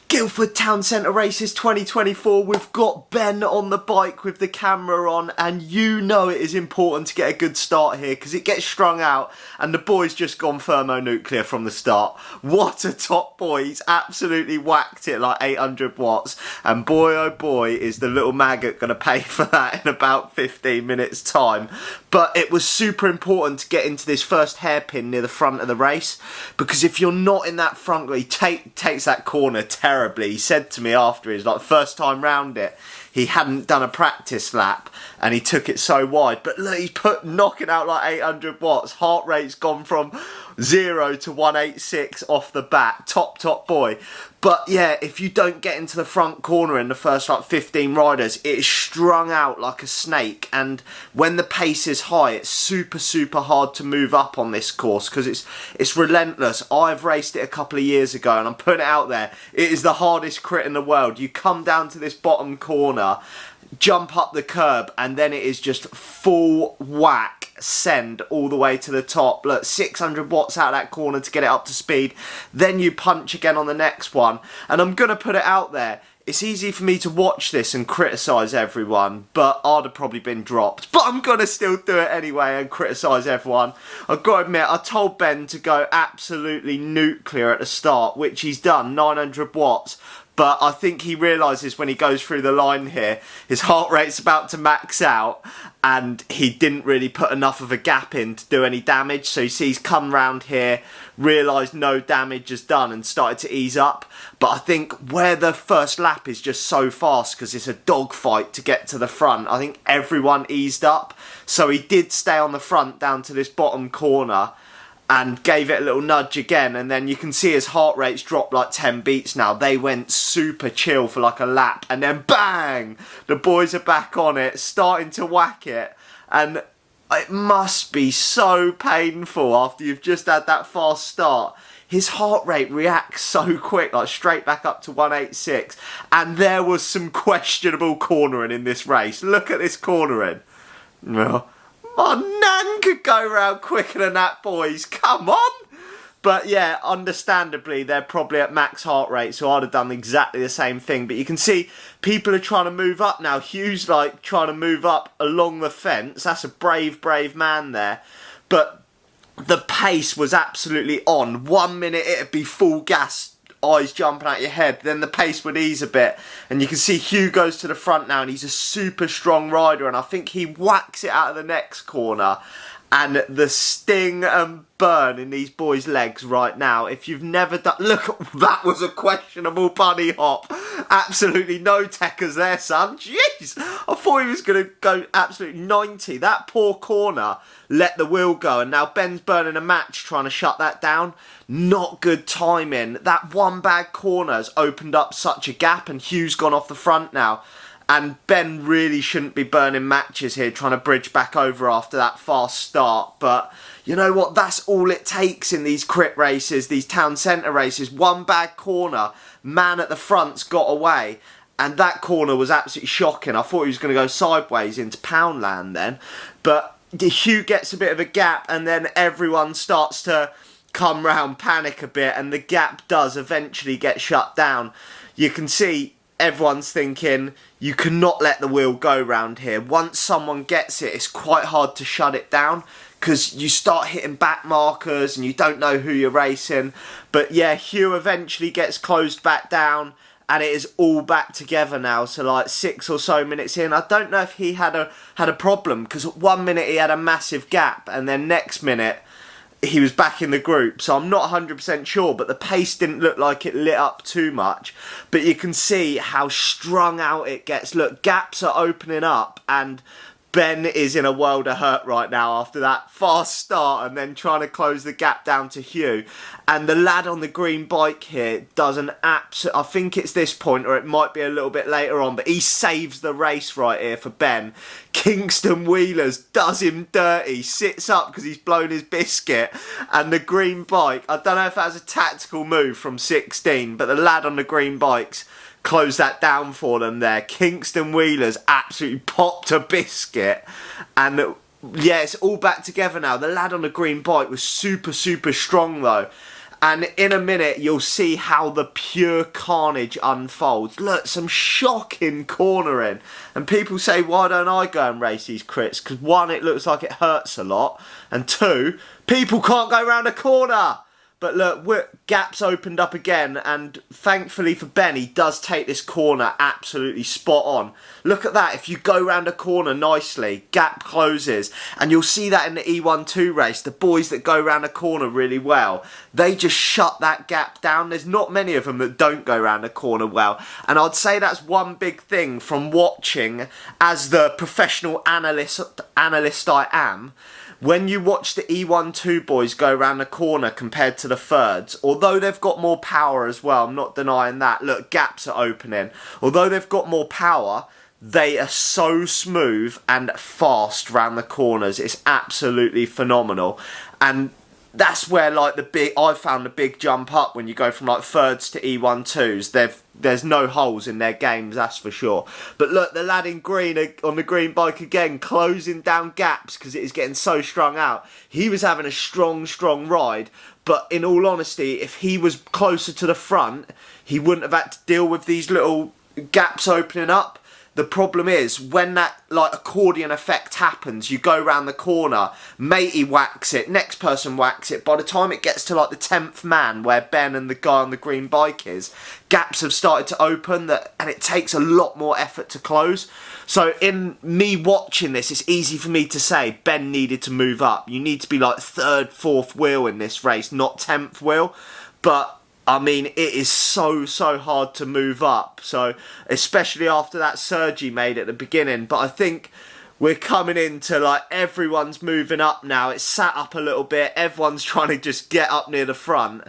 Guildford Town Centre Races 2024, we've got Ben on the bike with the camera on, and you know it is important to get a good start here because it gets strung out and the boy's just gone thermonuclear from the start. What a top boy, he's absolutely whacked it like 800 watts, and boy oh boy is the little maggot going to pay for that in about 15 minutes time. But it was super important to get into this first hairpin near the front of the race, because if you're not in that front, he takes that corner terribly. He said to me after, he's like, first time round it, he hadn't done a practice lap and he took it so wide. But look, he's knocking out like 800 watts. Heart rate's gone from 0 to 186 off the bat. Top boy. But yeah, if you don't get into the front corner in the first like 15 riders, it is strung out like a snake. And when the pace is high, it's super hard to move up on this course because it's relentless. I've raced it a couple of years ago and I'm putting it out there. It is the hardest crit in the world. You come down to this bottom corner, jump up the curb, and then it is just full whack send all the way to the top. Look, 600 watts out of that corner to get it up to speed. Then you punch again on the next one. And I'm going to put it out there. It's easy for me to watch this and criticise everyone, but I'd have probably been dropped. But I'm going to still do it anyway and criticise everyone. I've got to admit, I told Ben to go absolutely nuclear at the start, which he's done, 900 watts. But I think he realises when he goes through the line here, his heart rate's about to max out and he didn't really put enough of a gap in to do any damage. So you see he's come round here, realised no damage is done and started to ease up. But I think where the first lap is just so fast because it's a dogfight to get to the front, I think everyone eased up. So he did stay on the front down to this bottom corner and gave it a little nudge again, and then you can see his heart rate's dropped like 10 beats now. They went super chill for like a lap, and then bang! The boys are back on it, starting to whack it, and it must be so painful after you've just had that fast start. His heart rate reacts so quick, like straight back up to 186, and there was some questionable cornering in this race. Look at this cornering. Well, my nan could go round quicker than that, boys. Come on. But yeah, understandably, they're probably at max heart rate, so I'd have done exactly the same thing. But you can see people are trying to move up now. Hugh's like trying to move up along the fence. That's a brave man there. But the pace was absolutely on. 1 minute it'd be full gas, eyes jumping out your head, then the pace would ease a bit, and you can see Hugh goes to the front now and he's a super strong rider, and I think he whacks it out of the next corner, and the sting and burn in these boys' legs right now. If you've never done, look, that was a questionable bunny hop. Absolutely no techers there, son. Jeez, I thought he was going to go absolutely 90. That poor corner let the wheel go, and now Ben's burning a match trying to shut that down. Not good timing. That one bad corner has opened up such a gap, and Hugh's gone off the front now. And Ben really shouldn't be burning matches here, trying to bridge back over after that fast start. But you know what? That's all it takes in these crit races, these town centre races. One bad corner, man at the front's got away. And that corner was absolutely shocking. I thought he was going to go sideways into Poundland then. But Hugh gets a bit of a gap, and then everyone starts to come round, panic a bit, and the gap does eventually get shut down. You can see everyone's thinking, you cannot let the wheel go round here. Once someone gets it, it's quite hard to shut it down because you start hitting back markers and you don't know who you're racing. But yeah, Hugh eventually gets closed back down and it is all back together now. So like 6 or so minutes in, I don't know if he had a problem, because 1 minute he had a massive gap and then next minute he was back in the group, so I'm not 100% sure, but the pace didn't look like it lit up too much. But you can see how strung out it gets. Look, gaps are opening up, and Ben is in a world of hurt right now after that fast start and then trying to close the gap down to Hugh. And the lad on the green bike here does an absolute, I think it's this point or it might be a little bit later on, but he saves the race right here for Ben. Kingston Wheelers does him dirty, sits up because he's blown his biscuit, and the green bike, I don't know if that was a tactical move from 16, but the lad on the green bikes close that down for them there. Kingston Wheelers absolutely popped a biscuit, and yeah, it's all back together now. The lad on the green bike was super strong though, And in a minute, you'll see how the pure carnage unfolds. Look, some shocking cornering. And people say, why don't I go and race these crits? Because one, it looks like it hurts a lot. And two, people can't go around a corner. But look, gap's opened up again, and thankfully for Ben, he does take this corner absolutely spot on. Look at that, if you go round a corner nicely, gap closes, and you'll see that in the E1-2 race, the boys that go round a corner really well, they just shut that gap down. There's not many of them that don't go round a corner well, and I'd say that's one big thing from watching as the professional analyst I am. When you watch the E1-2 boys go around the corner compared to the thirds, although they've got more power as well, I'm not denying that. Look, gaps are opening. Although they've got more power, they are so smooth and fast round the corners. It's absolutely phenomenal. And that's where I found the big jump up when you go from like thirds to E1-2s. There's no holes in their games, that's for sure. But look, the lad in green on the green bike again, closing down gaps because it is getting so strung out. He was having a strong ride, but in all honesty, if he was closer to the front, he wouldn't have had to deal with these little gaps opening up. The problem is, when that like accordion effect happens, you go round the corner, matey whacks it, next person whacks it. By the time it gets to like the 10th man, where Ben and the guy on the green bike is, gaps have started to open, and it takes a lot more effort to close. So in me watching this, it's easy for me to say Ben needed to move up. You need to be like third, fourth wheel in this race, not 10th wheel. But I mean, it is so hard to move up. So, especially after that surge he made at the beginning. But I think we're coming into, like, everyone's moving up now. It's sat up a little bit. Everyone's trying to just get up near the front.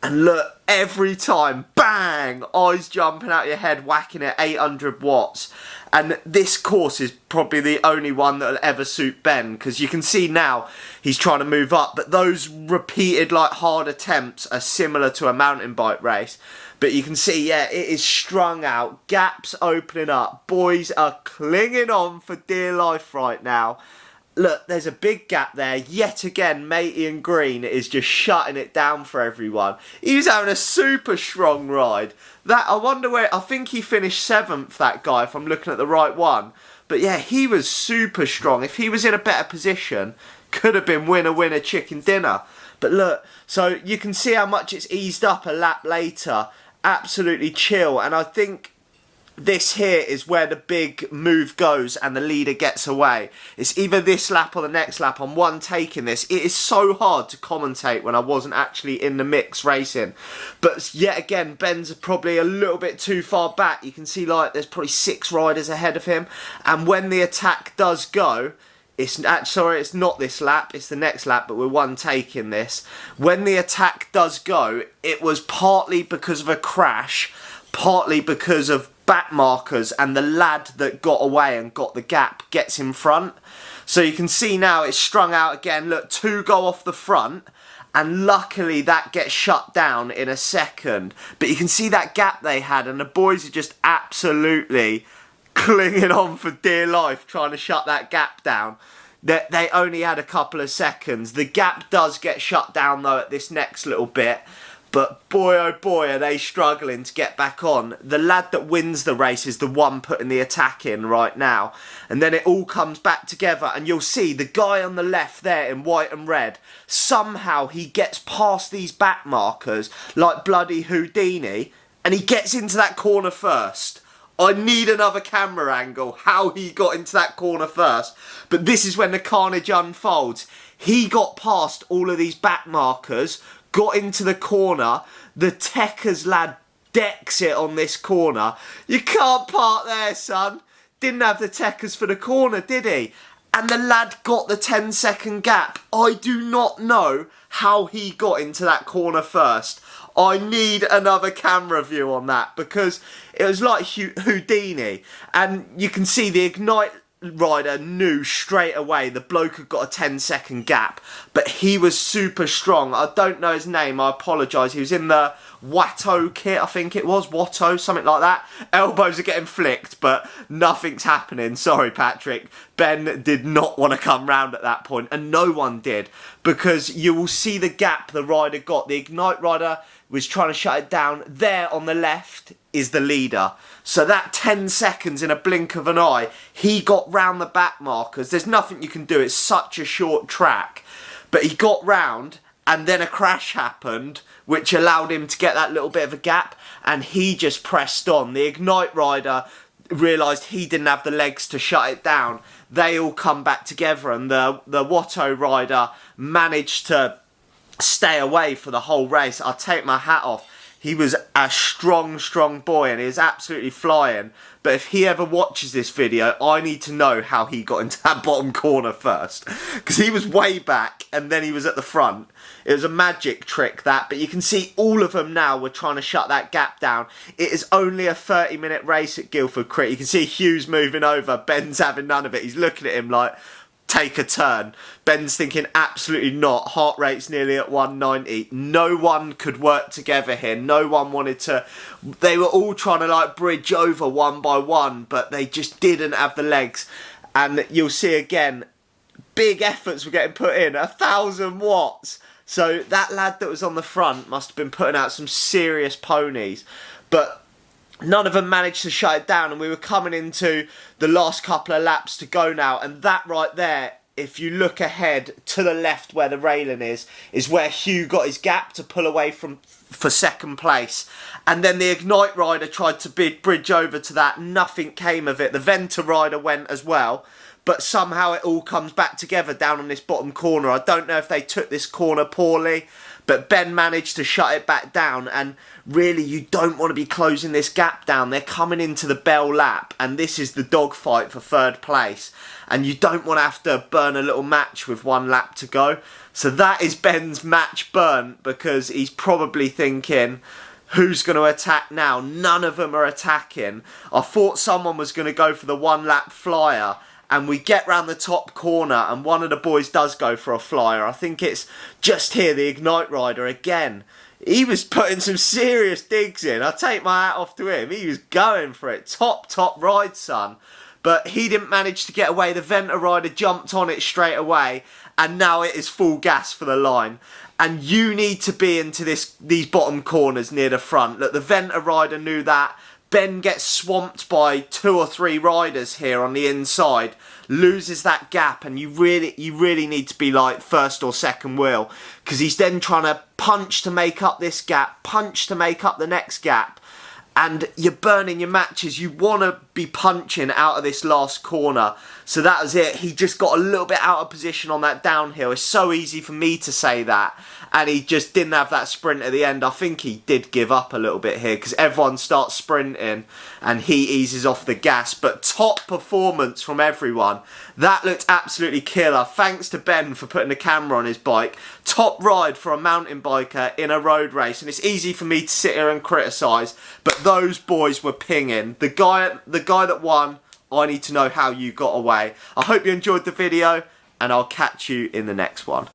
And look, every time, bang, eyes jumping out your head, whacking at 800 watts. And this course is probably the only one that'll ever suit Ben, because you can see now he's trying to move up, but those repeated like hard attempts are similar to a mountain bike race. But you can see, yeah, it is strung out, gaps opening up, boys are clinging on for dear life right now. Look, there's a big gap there. Yet again, matey in green is just shutting it down for everyone. He was having a super strong ride. I wonder where, I think he finished 7th, that guy, if I'm looking at the right one. But yeah, he was super strong. If he was in a better position, could have been winner, chicken dinner. But look, so you can see how much it's eased up a lap later. Absolutely chill. And I think this here is where the big move goes and the leader gets away. It's either this lap or the next lap. I'm one taking this. It is so hard to commentate when I wasn't actually in the mix racing. But yet again, Ben's probably a little bit too far back. You can see like there's probably 6 riders ahead of him. And when the attack does go, it's not this lap, it's the next lap, but we're one taking this. When the attack does go, it was partly because of a crash, partly because of back markers, and the lad that got away and got the gap gets in front. So you can see now it's strung out again. Look, 2 go off the front, and luckily that gets shut down in a second. But you can see that gap they had, and the boys are just absolutely clinging on for dear life trying to shut that gap down. They only had a couple of seconds. The gap does get shut down though at this next little bit. But boy, oh boy, are they struggling to get back on. The lad that wins the race is the one putting the attack in right now. And then it all comes back together. And you'll see the guy on the left there in white and red, somehow he gets past these back markers like bloody Houdini. And he gets into that corner first. I need another camera angle, how he got into that corner first. But this is when the carnage unfolds. He got past all of these back markers, got into the corner, the Techers lad decks it on this corner. You can't park there, son. Didn't have the Techers for the corner, did he? And the lad got the 10-second gap. I do not know how he got into that corner first. I need another camera view on that, because it was like Houdini. And you can see the Ignite rider knew straight away the bloke had got a 10-second gap, but he was super strong. I don't know his name, I apologise. He was in the Watto kit, I think it was. Watto, something like that. Elbows are getting flicked, but nothing's happening. Sorry, Patrick. Ben did not want to come round at that point, and no one did, because you will see the gap the rider got. The Ignite rider was trying to shut it down. There on the left is the leader. So that 10 seconds in a blink of an eye, he got round the back markers. There's nothing you can do. It's such a short track. But he got round, and then a crash happened, which allowed him to get that little bit of a gap, and he just pressed on. The Ignite rider realised he didn't have the legs to shut it down. They all come back together, and the Watto rider managed to stay away for the whole race. I'll take my hat off. He was a strong, strong boy, and he was absolutely flying. But if he ever watches this video, I need to know how he got into that bottom corner first. Because he was way back, and then he was at the front. It was a magic trick, that. But you can see all of them now were trying to shut that gap down. It is only a 30-minute race at Guildford Crit. You can see Hughes moving over. Ben's having none of it. He's looking at him like, take a turn. Ben's thinking absolutely not. Heart rate's nearly at 190. No one could work together here. No one wanted to. They were all trying to like bridge over one by one, but they just didn't have the legs. And you'll see again, big efforts were getting put in. 1,000 watts. So that lad that was on the front must have been putting out some serious ponies. But none of them managed to shut it down, and we were coming into the last couple of laps to go now, and that right there, if you look ahead to the left where the railing is where Hugh got his gap to pull away for second place. And then the Ignite rider tried to bridge over to that. Nothing came of it. The Venta rider went as well, but somehow it all comes back together down on this bottom corner. I don't know if they took this corner poorly, but Ben managed to shut it back down, and really you don't want to be closing this gap down. They're coming into the bell lap, and this is the dogfight for third place, and you don't want to have to burn a little match with 1 lap to go. So that is Ben's match burnt, because he's probably thinking, who's going to attack now? None of them are attacking. I thought someone was going to go for the 1 lap flyer, and we get round the top corner, and one of the boys does go for a flyer. I think it's just here, the Ignite rider again. He was putting some serious digs in. I take my hat off to him. He was going for it. Top ride, son. But he didn't manage to get away. The Venta rider jumped on it straight away, and now it is full gas for the line. And you need to be into these bottom corners near the front. Look, the Venta rider knew that. Ben gets swamped by 2 or 3 riders here on the inside, loses that gap, and you really need to be like first or second wheel, because he's then trying to punch to make up this gap, punch to make up the next gap, and you're burning your matches. You want to be punching out of this last corner. So that was it. He just got a little bit out of position on that downhill. It's so easy for me to say that, and he just didn't have that sprint at the end. I think he did give up a little bit here, because everyone starts sprinting and he eases off the gas. But top performance from everyone. That looked absolutely killer. Thanks to Ben for putting the camera on his bike. Top ride for a mountain biker in a road race, and it's easy for me to sit here and criticise, but those boys were pinging. The guy that won, I need to know how you got away. I hope you enjoyed the video, and I'll catch you in the next one.